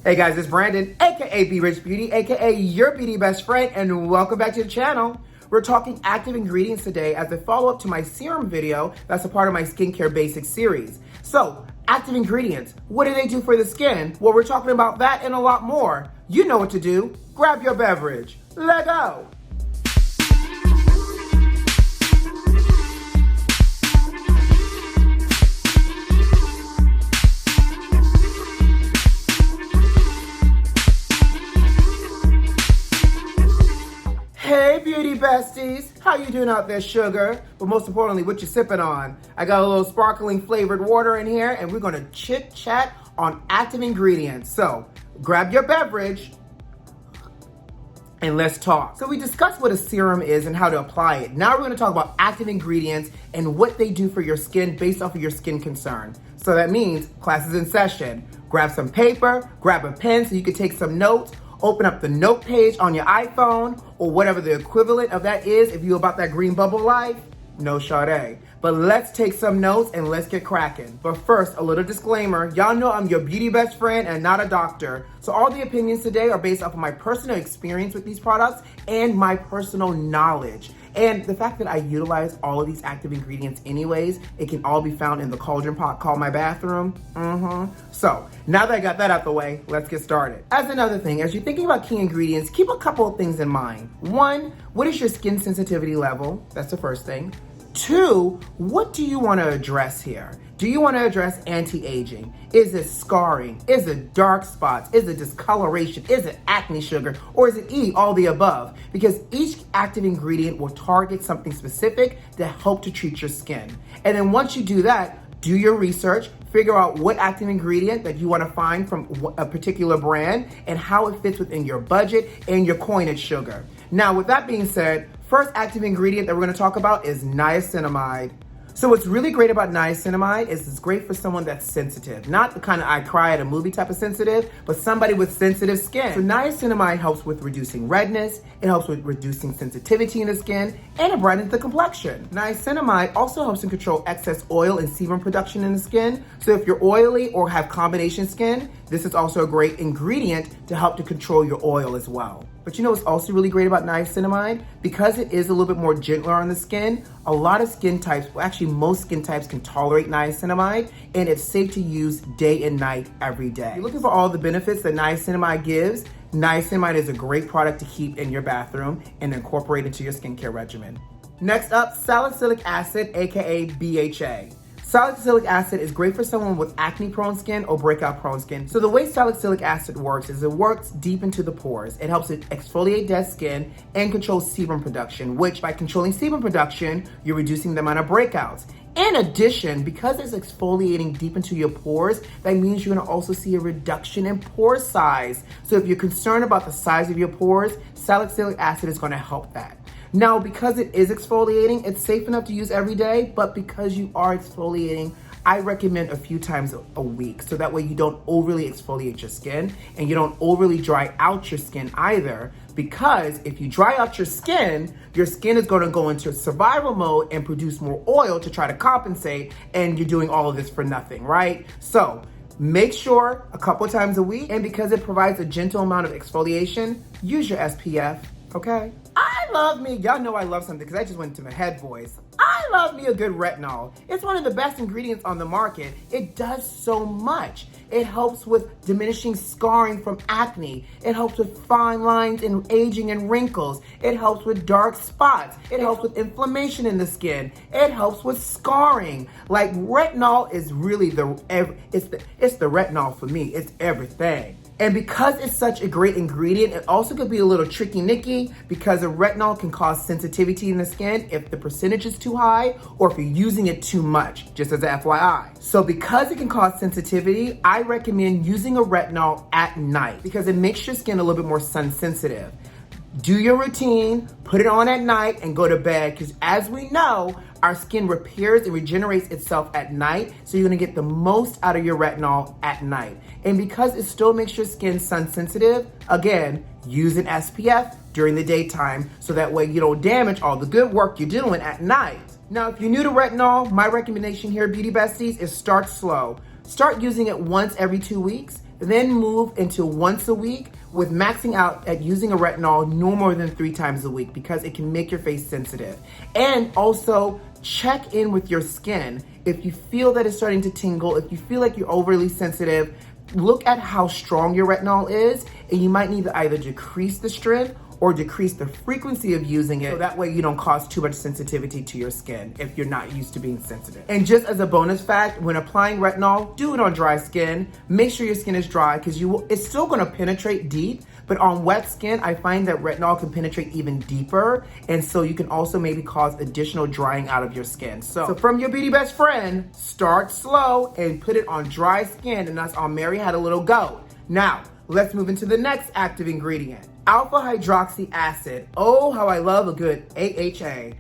Hey guys, it's Brandon, aka B.Rich Beauty, aka your beauty best friend, and welcome back to the channel. We're talking active ingredients today as a follow-up to my serum video that's a part of my skincare basics series. So, active ingredients, what do they do for the skin? Well, we're talking about that and a lot more. You know what to do. Grab your beverage. Let go. Hey beauty besties, how you doing out there, sugar? But most importantly, what you sipping on? I got a little sparkling flavored water in here and we're gonna chit chat on active ingredients. So grab your beverage and let's talk. So we discussed what a serum is and how to apply it. Now we're gonna talk about active ingredients and what they do for your skin based off of your skin concern. So that means class is in session. Grab some paper, grab a pen so you can take some notes. Open up the note page on your iPhone or whatever the equivalent of that is if you're about that green bubble life. No Sade. But let's take some notes and let's get cracking. But first, a little disclaimer. Y'all know I'm your beauty best friend and not a doctor. So all the opinions today are based off of my personal experience with these products and my personal knowledge. And the fact that I utilize all of these active ingredients anyways, it can all be found in the cauldron pot called my bathroom. So now that I got that out the way, let's get started. As another thing, as you're thinking about key ingredients, keep a couple of things in mind. One, what is your skin sensitivity level? That's the first thing. Two, what do you want to address here? Do you want to address anti-aging? Is it scarring? Is it dark spots? Is it discoloration? Is it acne, sugar? Or is it E, all the above? Because each active ingredient will target something specific to help to treat your skin. And then once you do that, do your research, figure out what active ingredient that you want to find from a particular brand and how it fits within your budget and your coinage, sugar. Now, with that being said, first active ingredient that we're going to talk about is niacinamide. So what's really great about niacinamide is it's great for someone that's sensitive. Not the kind of I cry at a movie type of sensitive, but somebody with sensitive skin. So niacinamide helps with reducing redness, it helps with reducing sensitivity in the skin, and it brightens the complexion. Niacinamide also helps to control excess oil and sebum production in the skin. So if you're oily or have combination skin, this is also a great ingredient to help to control your oil as well. But you know what's also really great about niacinamide? Because it is a little bit more gentler on the skin, a lot of skin types, well actually most skin types can tolerate niacinamide, and it's safe to use day and night every day. If you're looking for all the benefits that niacinamide gives, niacinamide is a great product to keep in your bathroom and incorporate into your skincare regimen. Next up, salicylic acid, aka BHA. Salicylic acid is great for someone with acne-prone skin or breakout-prone skin. So the way salicylic acid works is it works deep into the pores. It helps it exfoliate dead skin and control sebum production, which by controlling sebum production, you're reducing the amount of breakouts. In addition, because it's exfoliating deep into your pores, that means you're gonna also see a reduction in pore size. So if you're concerned about the size of your pores, salicylic acid is gonna help that. Now, because it is exfoliating, it's safe enough to use every day, but because you are exfoliating, I recommend a few times a week, so that way you don't overly exfoliate your skin and you don't overly dry out your skin either, because if you dry out your skin is gonna go into survival mode and produce more oil to try to compensate, and you're doing all of this for nothing, right? So make sure a couple times a week, and because it provides a gentle amount of exfoliation, use your SPF, okay? I love me, y'all know I love something because I just went to my head voice. I love me a good retinol. It's one of the best ingredients on the market. It does so much. It helps with diminishing scarring from acne. It helps with fine lines and aging and wrinkles. It helps with dark spots. It helps with inflammation in the skin. It helps with scarring. Like retinol is really it's the retinol for me. It's everything. And because it's such a great ingredient, it also could be a little tricky-nicky because the retinol can cause sensitivity in the skin if the percentage is too high or if you're using it too much, just as a FYI. So because it can cause sensitivity, I recommend using a retinol at night because it makes your skin a little bit more sun sensitive. Do your routine, put it on at night, and go to bed, because as we know, our skin repairs and regenerates itself at night, so you're gonna get the most out of your retinol at night. And because it still makes your skin sun sensitive, again, use an SPF during the daytime, so that way you don't damage all the good work you're doing at night. Now, if you're new to retinol, my recommendation here, Beauty Besties, is start slow. Start using it once every 2 weeks, then move into once a week, with maxing out at using a retinol no more than 3 times a week because it can make your face sensitive. And also check in with your skin. If you feel that it's starting to tingle, if you feel like you're overly sensitive, look at how strong your retinol is, and you might need to either decrease the strength or decrease the frequency of using it, so that way you don't cause too much sensitivity to your skin if you're not used to being sensitive. And just as a bonus fact, when applying retinol, do it on dry skin. Make sure your skin is dry because it's still gonna penetrate deep, but on wet skin, I find that retinol can penetrate even deeper, and so you can also maybe cause additional drying out of your skin. So from your beauty best friend, start slow and put it on dry skin, and that's all Mary had a little go. Now, let's move into the next active ingredient. Alpha-hydroxy acid. Oh, how I love a good AHA.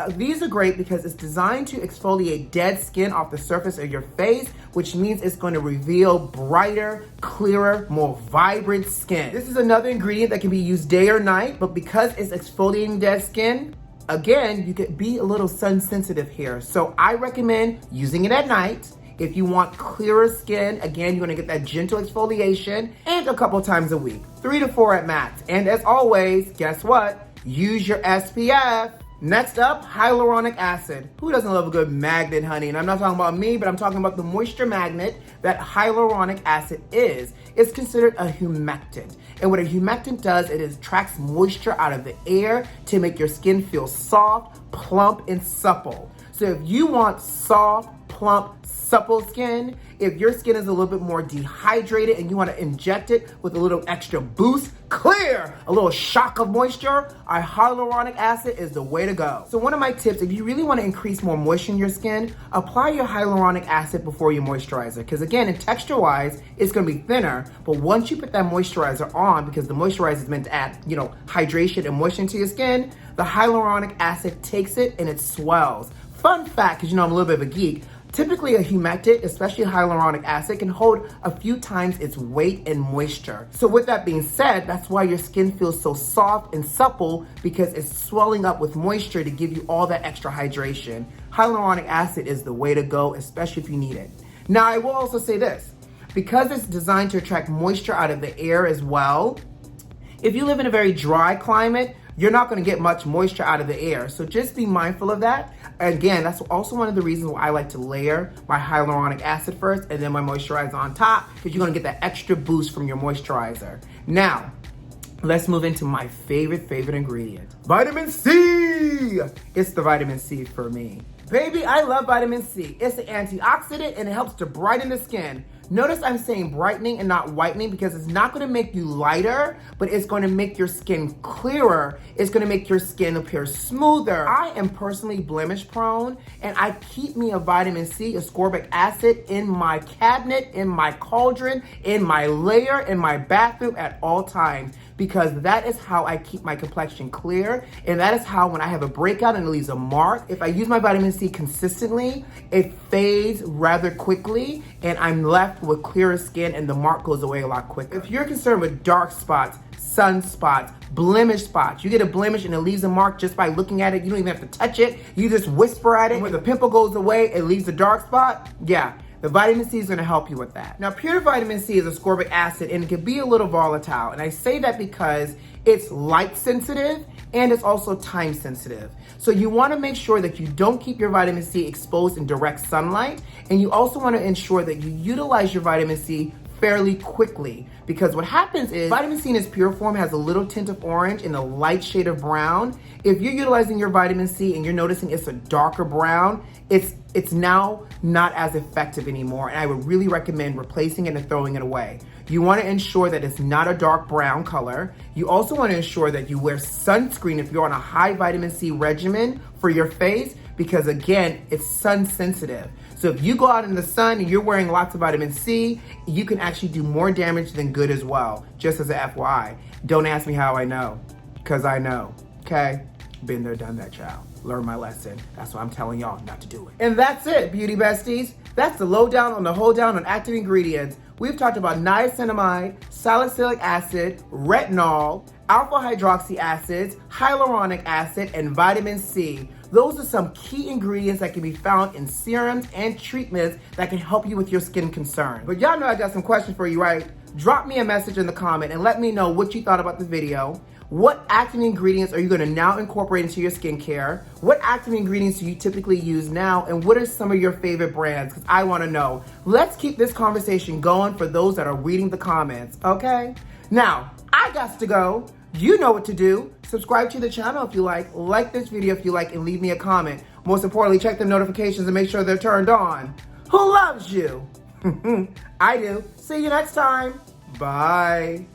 These are great because it's designed to exfoliate dead skin off the surface of your face, which means it's going to reveal brighter, clearer, more vibrant skin. This is another ingredient that can be used day or night, but because it's exfoliating dead skin, again, you could be a little sun sensitive here. So I recommend using it at night. If you want clearer skin, again, you're gonna get that gentle exfoliation, and a couple times a week, 3 to 4 at max. And as always, guess what? Use your SPF. Next up, hyaluronic acid. Who doesn't love a good magnet, honey? And I'm not talking about me, but I'm talking about the moisture magnet that hyaluronic acid is. It's considered a humectant. And what a humectant does, it attracts moisture out of the air to make your skin feel soft, plump, and supple. So if you want soft, plump, supple skin, if your skin is a little bit more dehydrated and you want to inject it with a little extra boost, clear, a little shock of moisture, our hyaluronic acid is the way to go. So one of my tips, if you really want to increase more moisture in your skin, apply your hyaluronic acid before your moisturizer. Because again, in texture-wise, it's going to be thinner, but once you put that moisturizer on, because the moisturizer is meant to add, hydration and moisture into your skin, the hyaluronic acid takes it and it swells. Fun fact, because I'm a little bit of a geek, typically a humectant, especially hyaluronic acid, can hold a few times its weight in moisture. So with that being said, that's why your skin feels so soft and supple, because it's swelling up with moisture to give you all that extra hydration. Hyaluronic acid is the way to go, especially if you need it. Now, I will also say this, because it's designed to attract moisture out of the air as well, if you live in a very dry climate, you're not going to get much moisture out of the air. So just be mindful of that. Again, that's also one of the reasons why I like to layer my hyaluronic acid first and then my moisturizer on top, because you're going to get that extra boost from your moisturizer. Now, let's move into my favorite ingredient. Vitamin C! It's the vitamin C for me. Baby, I love vitamin C. It's an antioxidant and it helps to brighten the skin. Notice I'm saying brightening and not whitening, because it's not going to make you lighter, but it's going to make your skin clearer. It's going to make your skin appear smoother. I am personally blemish prone, and I keep me a vitamin C, ascorbic acid, in my cabinet, in my cauldron, in my layer, in my bathroom at all times, because that is how I keep my complexion clear, and that is how when I have a breakout and it leaves a mark, if I use my vitamin C consistently, it fades rather quickly, and I'm left with clearer skin and the mark goes away a lot quicker. If you're concerned with dark spots, sunspots, blemish spots, you get a blemish and it leaves a mark just by looking at it, you don't even have to touch it, you just whisper at it, and when the pimple goes away, it leaves a dark spot, yeah. The vitamin C is going to help you with that. Now, pure vitamin C is ascorbic acid, and it can be a little volatile. And I say that because it's light sensitive and it's also time sensitive. So you want to make sure that you don't keep your vitamin C exposed in direct sunlight. And you also want to ensure that you utilize your vitamin C fairly quickly, because what happens is vitamin C in its pure form has a little tint of orange and a light shade of brown. If you're utilizing your vitamin C and you're noticing it's a darker brown, it's now not as effective anymore, and I would really recommend replacing it and throwing it away. You want to ensure that it's not a dark brown color. You also want to ensure that you wear sunscreen if you're on a high vitamin C regimen for your face, because again, it's sun sensitive. So if you go out in the sun and you're wearing lots of vitamin C, you can actually do more damage than good as well, just as a FYI. Don't ask me how I know, because I know, okay? Been there, done that, child. Learn my lesson. That's why I'm telling y'all not to do it. And that's it, beauty besties. That's the lowdown on the hoedown on active ingredients. We've talked about niacinamide, salicylic acid, retinol, alpha-hydroxy acids, hyaluronic acid, and vitamin C. Those are some key ingredients that can be found in serums and treatments that can help you with your skin concerns. But y'all know I got some questions for you, right? drop me a message in the comment and let me know what you thought about the video. What active ingredients are you going to now incorporate into your skincare? What active ingredients do you typically use now? And what are some of your favorite brands? Because I want to know. Let's keep this conversation going for those that are reading the comments, okay? Now, I got to go. You know what to do. Subscribe to the channel if you like this video if you like, and leave me a comment. Most importantly, check the notifications and make sure they're turned on. Who loves you? I do. See you next time. Bye.